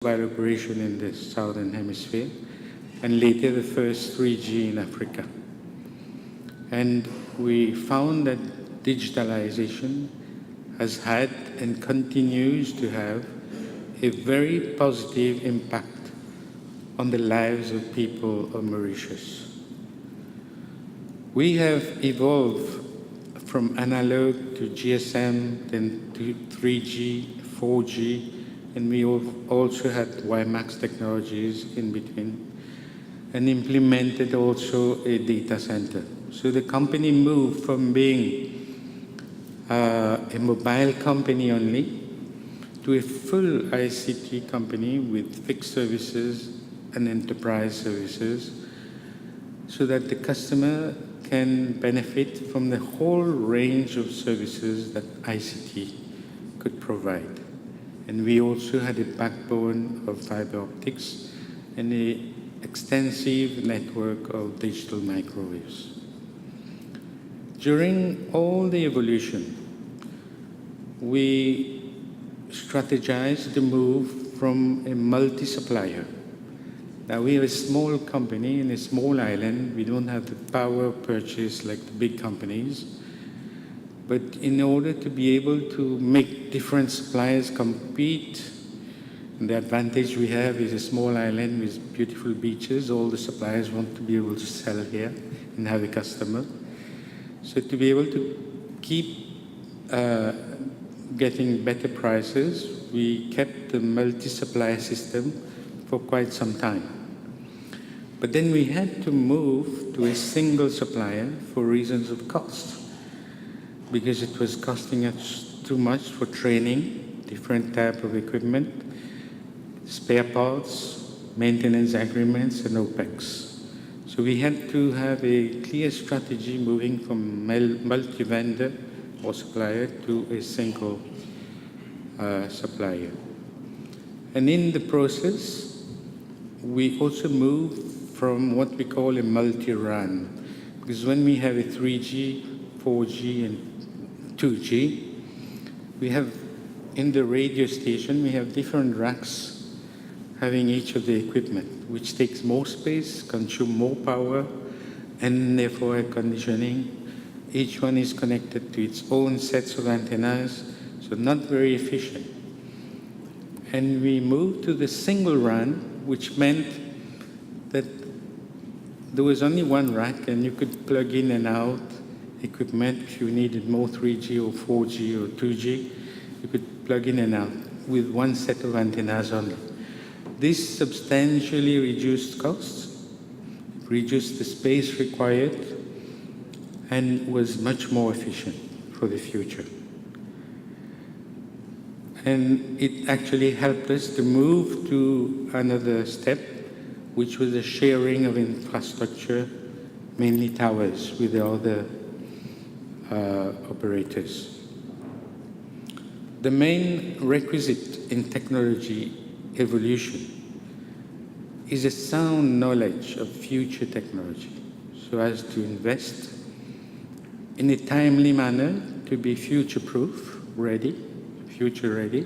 mobile operation in the Southern Hemisphere, and later the first 3G in Africa. And we found that digitalization has had and continues to have a very positive impact on the lives of people of Mauritius. We have evolved from analog to GSM, then to 3G, 4G, and we also had WiMAX technologies in between, and implemented also a data center. So the company moved from being a mobile company only to a full ICT company with fixed services and enterprise services, so that the customer can benefit from the whole range of services that ICT could provide. And we also had a backbone of fiber optics and an extensive network of digital microwaves. During all the evolution, we strategized the move from a multi-supplier. Now, we are a small company in a small island. We don't have the power of purchase like the big companies. But in order to be able to make different suppliers compete, the advantage we have is a small island with beautiful beaches. All the suppliers want to be able to sell here and have a customer. So to be able to keep getting better prices, we kept the multi-supply system for quite some time. But then we had to move to a single supplier for reasons of cost, because it was costing us too much for training, different type of equipment, spare parts, maintenance agreements, and OPEX. So we had to have a clear strategy moving from multi-vendor or supplier to a single supplier. And in the process, we also moved from what we call a multi-RAN, because when we have a 3G, 4G, and 2G, we have in the radio station, we have different racks having each of the equipment, which takes more space, consumes more power, and therefore air conditioning. Each one is connected to its own sets of antennas, so not very efficient. And we moved to the single RAN, which meant that there was only one rack, and you could plug in and out equipment. If you needed more 3G or 4G or 2G, you could plug in and out with one set of antennas only. This substantially reduced costs, reduced the space required, and was much more efficient for the future. And it actually helped us to move to another step, which was the sharing of infrastructure, mainly towers, with the other operators. The main requisite in technology evolution is a sound knowledge of future technology, so as to invest in a timely manner to be future-proof, future-ready,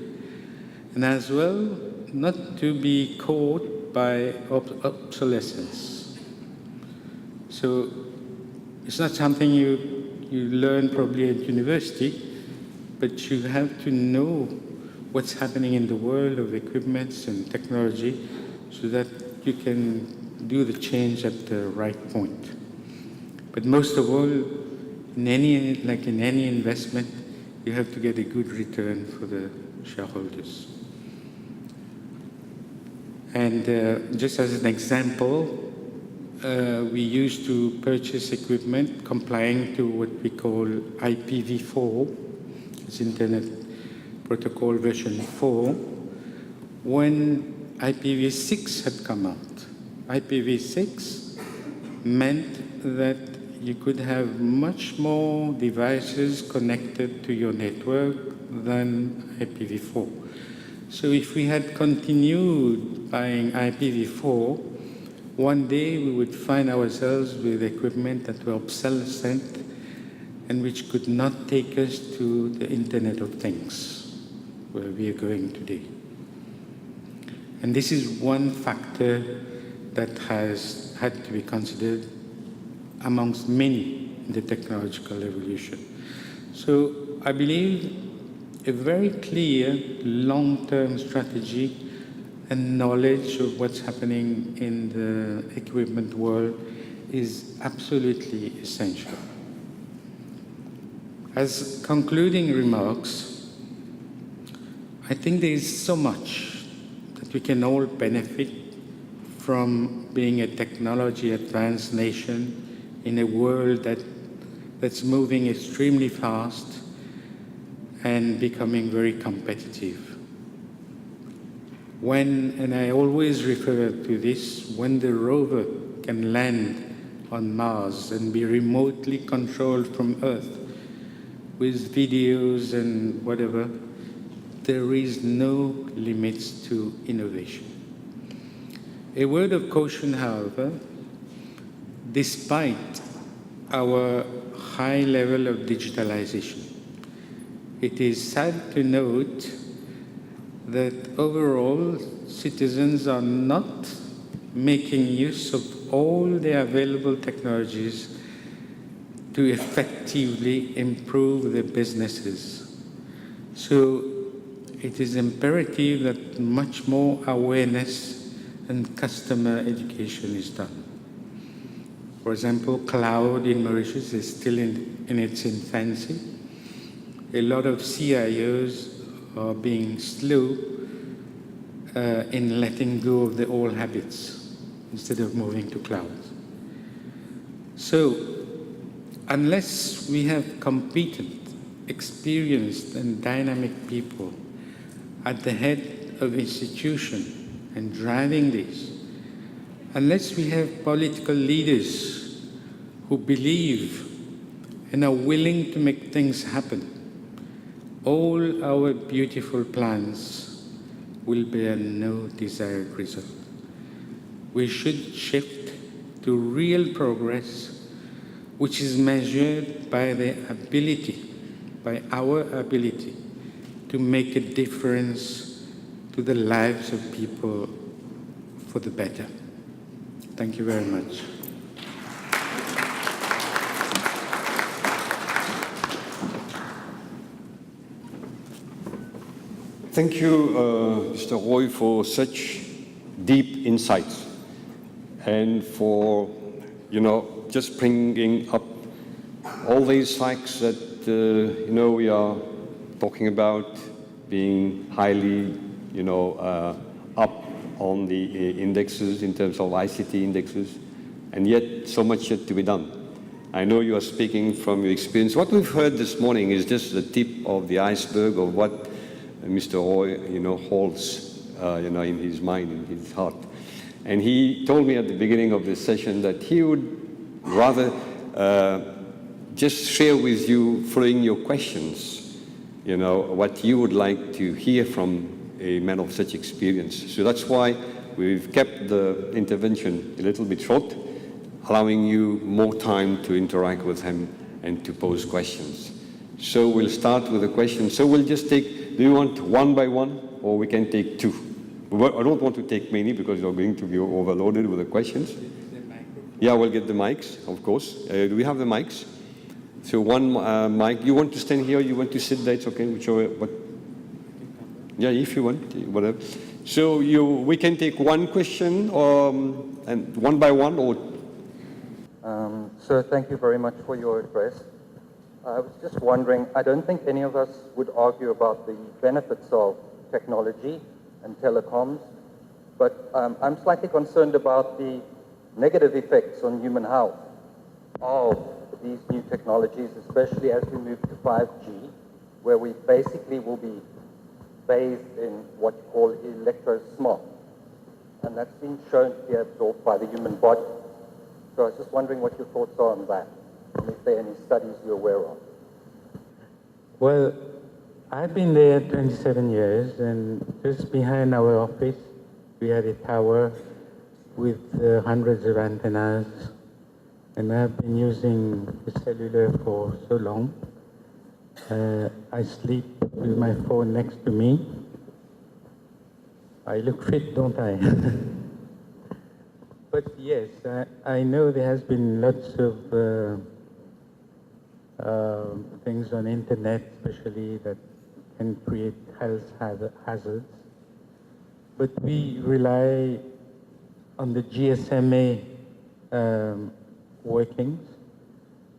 and as well not to be caught by obsolescence. So it's not something you learn probably at university, but you have to know what's happening in the world of equipments and technology so that you can do the change at the right point. But most of all, in any investment, you have to get a good return for the shareholders. And just as an example, we used to purchase equipment complying to what we call IPv4, it's Internet Protocol version 4, when IPv6 had come out. IPv6 meant that you could have much more devices connected to your network than IPv4. So if we had continued buying IPv4, one day we would find ourselves with equipment that were obsolescent and which could not take us to the Internet of Things, where we are going today. And this is one factor that has had to be considered amongst many in the technological evolution. So I believe a very clear long-term strategy and knowledge of what's happening in the equipment world is absolutely essential. As concluding remarks, I think there is so much that we can all benefit from being a technology advanced nation in a world that's moving extremely fast and becoming very competitive. And I always refer to this, when the rover can land on Mars and be remotely controlled from Earth with videos and whatever, there is no limits to innovation. A word of caution, however, despite our high level of digitalization, it is sad to note that overall citizens are not making use of all the available technologies to effectively improve their businesses. So it is imperative that much more awareness and customer education is done. For example, cloud in Mauritius is still in its infancy. A lot of CIOs are being slow in letting go of the old habits instead of moving to cloud. So, unless we have competent, experienced, and dynamic people at the head of institution and driving this, unless we have political leaders who believe and are willing to make things happen, all our beautiful plans will bear no desired result. We should shift to real progress, which is measured by our ability to make a difference to the lives of people for the better. Thank you very much. Thank you, Mr. Roy, for such deep insights and for, just bringing up all these facts that, we are talking about being highly, up on the indexes in terms of ICT indexes, and yet so much yet to be done. I know you are speaking from your experience. What we've heard this morning is just the tip of the iceberg of what Mr. Roy, holds, in his mind, in his heart. And he told me at the beginning of this session that he would rather just share with you, following your questions, what you would like to hear from a man of such experience. So that's why we've kept the intervention a little bit short, allowing you more time to interact with him and to pose questions. So we'll start with a question. So we'll just take, do you want one by one, or we can take two? I don't want to take many because you're going to be overloaded with the questions. Yeah, we'll get the mics, of course. Do we have the mics? So one mic. You want to stand here? You want to sit there? It's okay. Whichever. But yeah, if you want, whatever. So we can take one question, and one by one, or. Sir, thank you very much for your address. I was just wondering, I don't think any of us would argue about the benefits of technology and telecoms, but I'm slightly concerned about the negative effects on human health of these new technologies, especially as we move to 5G, where we basically will be bathed in what you call electrosmog. And that's been shown to be absorbed by the human body. So I was just wondering what your thoughts are on that, and if there are any studies you're aware of. Well, I've been there 27 years, and just behind our office, we had a tower with hundreds of antennas, and I've been using the cellular for so long. I sleep with my phone next to me, I look fit, don't I? But yes, I know there has been lots of things on internet, especially that can create health hazards. But we rely on the GSMA workings,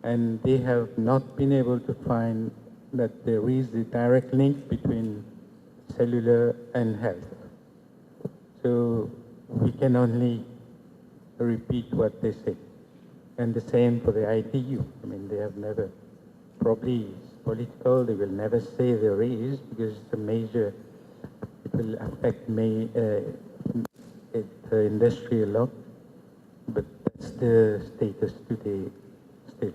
and they have not been able to find that there is a direct link between cellular and health. So we can only repeat what they say. And the same for the ITU. I mean, they have never, probably it's political, they will never say there is, because it's a major, it will affect the industry a lot. But that's the status today still.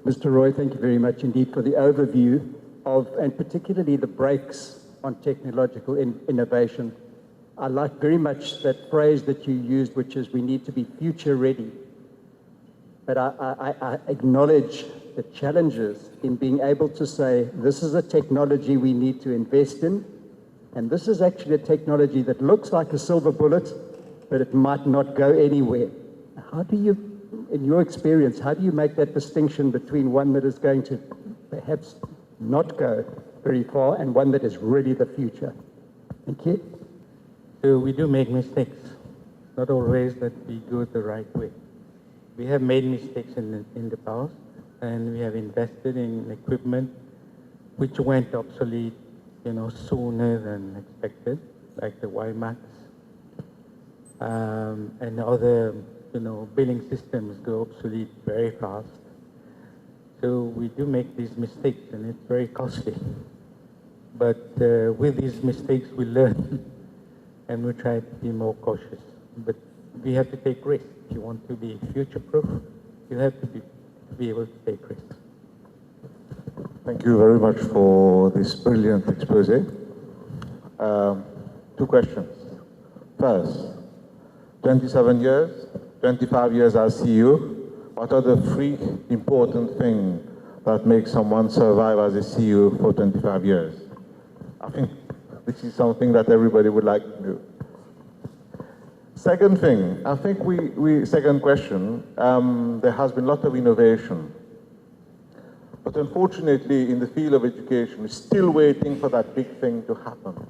Mr. Roy, thank you very much indeed for the overview of, and particularly the brakes on technological innovation. I like very much that phrase that you used, which is we need to be future ready. But I acknowledge the challenges in being able to say, this is a technology we need to invest in, and this is actually a technology that looks like a silver bullet, but it might not go anywhere. How do you, in your experience, how do you make that distinction between one that is going to perhaps not go very far and one that is really the future? Thank you. So we do make mistakes, not always that we go the right way. We have made mistakes in the past, and we have invested in equipment which went obsolete, sooner than expected, like the WiMAX, and other, billing systems go obsolete very fast. So we do make these mistakes, and it's very costly. But with these mistakes, we learn. And we try to be more cautious. But we have to take risks. If you want to be future-proof, you have to be able to take risks. Thank you very much for this brilliant expose. 2 questions. First, 27 years, 25 years as CEO, what are the 3 important things that make someone survive as a CEO for 25 years? I think this is something that everybody would like to do. Second thing, I think second question, there has been a lot of innovation. But unfortunately, in the field of education, we're still waiting for that big thing to happen.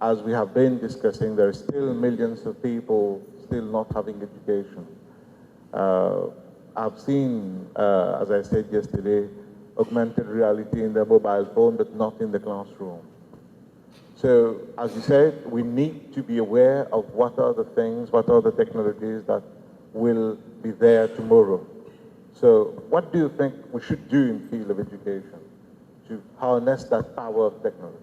As we have been discussing, there are still millions of people still not having education. I've seen, as I said yesterday, augmented reality in the mobile phone, but not in the classroom. So, as you said, we need to be aware of what are the things, what are the technologies that will be there tomorrow. So, what do you think we should do in the field of education to harness that power of technology?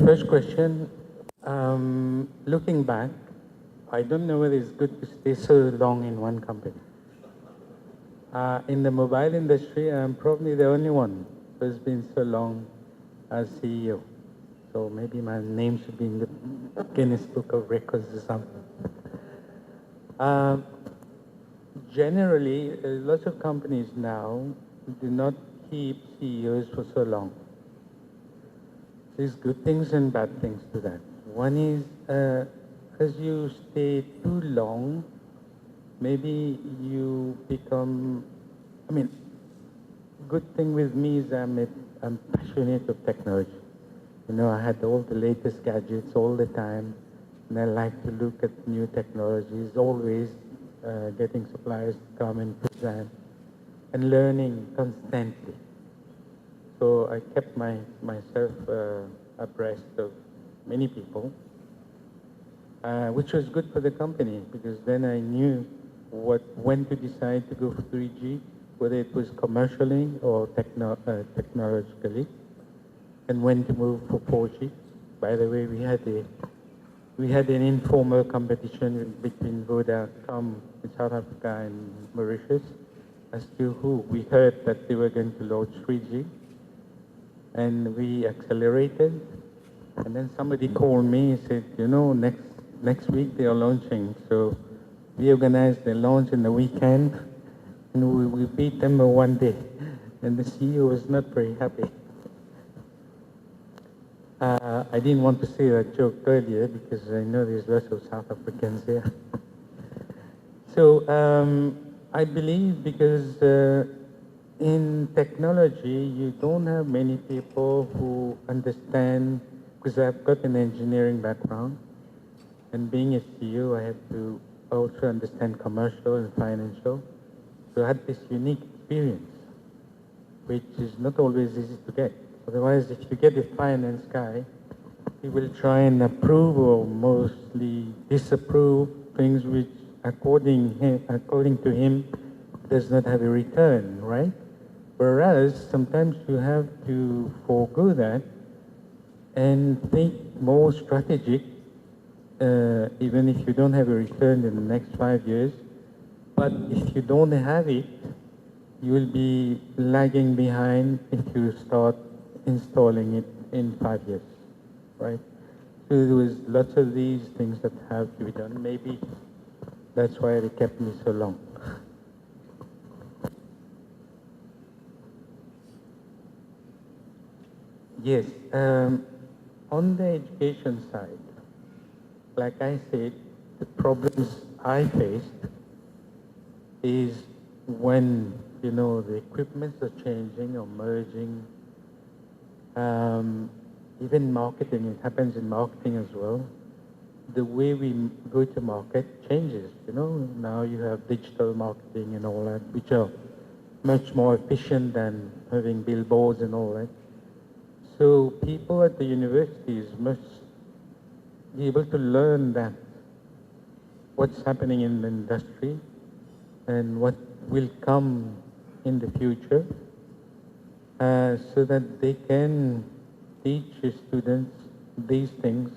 First question, looking back, I don't know whether it's good to stay so long in one company. In the mobile industry, I'm probably the only one who's been so long as CEO. So maybe my name should be in the Guinness Book of Records or something. Generally, lots of companies now do not keep CEOs for so long. There's good things and bad things to that. One is, as you stay too long, maybe you become, good thing with me is I'm passionate of technology. I had all the latest gadgets all the time, and I like to look at new technologies, always getting suppliers to come and present, and learning constantly. So I kept myself abreast of many people, which was good for the company, because then I knew when to decide to go for 3G, whether it was commercially or technologically, and when to move for 4G. By the way, we had an informal competition between Vodacom in South Africa and Mauritius as to who. We heard that they were going to launch 3G, and we accelerated. And then somebody called me and said, next week they are launching. So we organized the launch in the weekend, and we beat them in one day. And the CEO was not very happy. I didn't want to say that joke earlier because I know there's lots of South Africans here. So I believe because in technology, you don't have many people who understand, because I've got an engineering background, and being a CEO, I have to also understand commercial and financial. So I had this unique experience, which is not always easy to get. Otherwise, if you get a finance guy, he will try and approve or mostly disapprove things which, according to him, does not have a return, right? Whereas sometimes you have to forego that and think more strategic, even if you don't have a return in the next 5 years. But if you don't have it, you will be lagging behind if you start installing it in 5 years, right? So there was lots of these things that have to be done. Maybe that's why they kept me so long. Yes, on the education side, like I said, the problems I faced is when, you know, the equipments are changing or merging. Even marketing, it happens in marketing as well. The way we go to market changes, you know. Now you have digital marketing and all that, which are much more efficient than having billboards and all that. So people at the universities must be able to learn that what's happening in the industry and what will come in the future, so that they can teach the students these things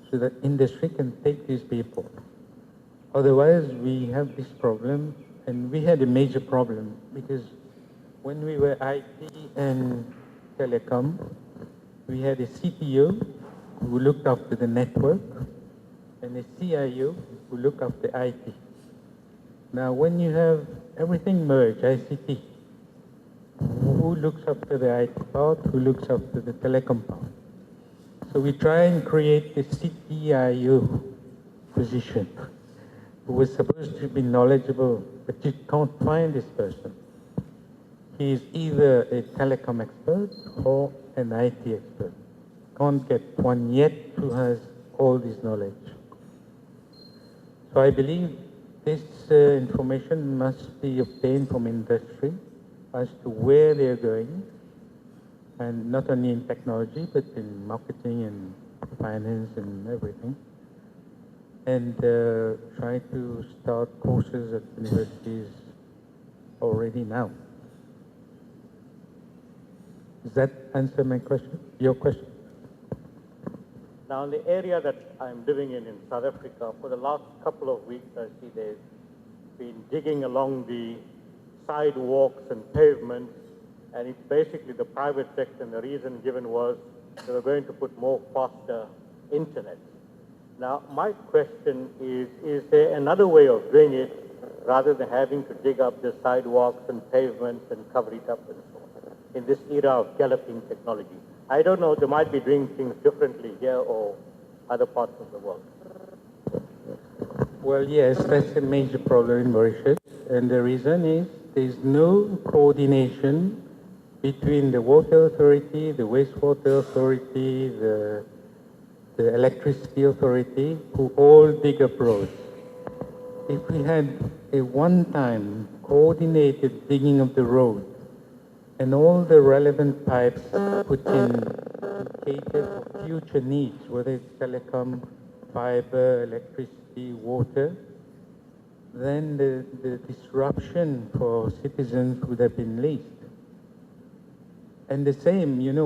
so that industry can take these people. Otherwise, we have this problem, and we had a major problem because when we were IT and telecom, we had a CTO who looked after the network and a CIO who looked after IT. Now, when you have everything merged, ICT, who looks after the IT part, who looks after the telecom part? So we try and create a CTIO position who was supposed to be knowledgeable, but you can't find this person. He is either a telecom expert or an IT expert. Can't get one yet who has all this knowledge. So I believe this information must be obtained from industry as to where they're going, and not only in technology, but in marketing and finance and everything. And try to start courses at universities already now. Does that answer my question, your question? Now, in the area that I'm living in South Africa, for the last couple of weeks, I see they've been digging along the sidewalks and pavements, and it's basically the private sector, and the reason given was they were going to put more faster internet. Now, my question is there another way of doing it rather than having to dig up the sidewalks and pavements and cover it up and so on in this era of galloping technology? I don't know, they might be doing things differently here or other parts of the world. Well, yes, that's a major problem in Mauritius, and the reason is there's no coordination between the water authority, the wastewater authority, the electricity authority, who all dig up roads. If we had a one-time coordinated digging of the road and all the relevant pipes put in to cater for future needs, whether it's telecom, fiber, electricity, water, then the disruption for citizens would have been least. And the same, you know,